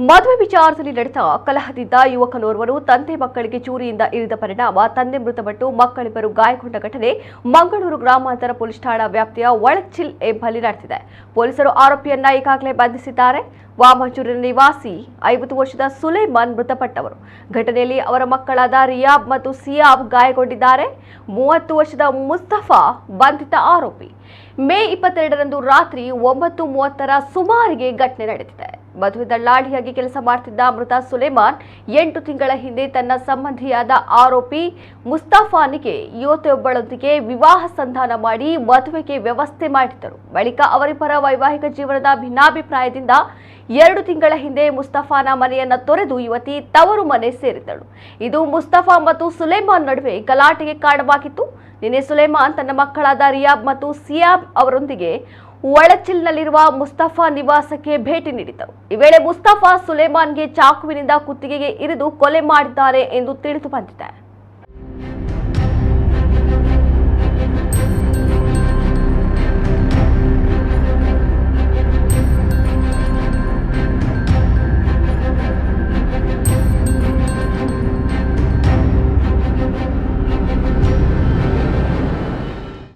ಮದುವೆ ವಿಚಾರದಲ್ಲಿ ನಡೆದ ಕಲಹದಿಂದ ಯುವಕನೋರ್ವರು ತಂದೆ ಮಕ್ಕಳಿಗೆ ಚೂರಿಯಿಂದ ಇರಿದ ಪರಿಣಾಮ ತಂದೆ ಮೃತಪಟ್ಟು ಮಕ್ಕಳಿಬ್ಬರು ಗಾಯಗೊಂಡ ಘಟನೆ ಮಂಗಳೂರು ಗ್ರಾಮಾಂತರ ಪೊಲೀಸ್ ಠಾಣಾ ವ್ಯಾಪ್ತಿಯ ಒಳಚಿಲ್ ಎಂಬಲ್ಲಿ ನಡೆದಿದೆ. ಪೊಲೀಸರು ಆರೋಪಿಯನ್ನ ಈಗಾಗಲೇ ಬಂಧಿಸಿದ್ದಾರೆ. ವಾಮಂಚೂರಿನ ನಿವಾಸಿ 50 ವರ್ಷದ ಸುಲೇಮಾನ್ ಮೃತಪಟ್ಟವರು. ಘಟನೆಯಲ್ಲಿ ಅವರ ಮಕ್ಕಳಾದ ರಿಯಾಬ್ ಮತ್ತು ಸಿಯಾಬ್ ಗಾಯಗೊಂಡಿದ್ದಾರೆ. 30 ವರ್ಷದ ಮುಸ್ತಫಾ ಬಂಧಿತ ಆರೋಪಿ. ಮೇ 22ರಂದು ರಾತ್ರಿ 9:30ರ ಸುಮಾರಿಗೆ ಘಟನೆ ನಡೆದಿದೆ. ಮದುವೆ ದಳ್ಳಾಳಿಯಾಗಿ ಕೆಲಸ ಮಾಡುತ್ತಿದ್ದ ಮೃತ ಸುಲೇಮಾನ್ 8 ತಿಂಗಳ ಹಿಂದೆ ತನ್ನ ಸಂಬಂಧಿಯಾದ ಆರೋಪಿ ಮುಸ್ತಫಾನಿಗೆ ಯುವತಿಯೊಬ್ಬಳೊಂದಿಗೆ ವಿವಾಹ ಸಂಧಾನ ಮಾಡಿ ಮದುವೆಗೆ ವ್ಯವಸ್ಥೆ ಮಾಡಿದ್ದರು. ಬಳಿಕ ಅವರಿಬ್ಬರ ವೈವಾಹಿಕ ಜೀವನದ ಭಿನ್ನಾಭಿಪ್ರಾಯದಿಂದ 2 ತಿಂಗಳ ಹಿಂದೆ ಮುಸ್ತಫಾನ ಮನೆಯನ್ನ ತೊರೆದು ಯುವತಿ ತವರು ಮನೆ ಸೇರಿದ್ದಳು. ಇದು ಮುಸ್ತಫಾ ಮತ್ತು ಸುಲೇಮಾನ್ ನಡುವೆ ಗಲಾಟೆಗೆ ಕಾರಣವಾಗಿತ್ತು. ನಿನ್ನೆ ಸುಲೇಮಾನ್ ತನ್ನ ಮಕ್ಕಳಾದ ರಿಯಾಬ್ ಮತ್ತು ಸಿಯಾಬ್ ಅವರೊಂದಿಗೆ ಒಳಚಿಲ್ನಲ್ಲಿರುವ ಮುಸ್ತಫಾ ನಿವಾಸಕ್ಕೆ ಭೇಟಿ ನೀಡಿದ್ದರು. ಈ ವೇಳೆ ಮುಸ್ತಫಾ ಸುಲೇಮಾನ್ಗೆ ಚಾಕುವಿನಿಂದ ಕುತ್ತಿಗೆಗೆ ಇರಿದು ಕೊಲೆ ಮಾಡಿದ್ದಾರೆ ಎಂದು ತಿಳಿದು ಬಂದಿದೆ.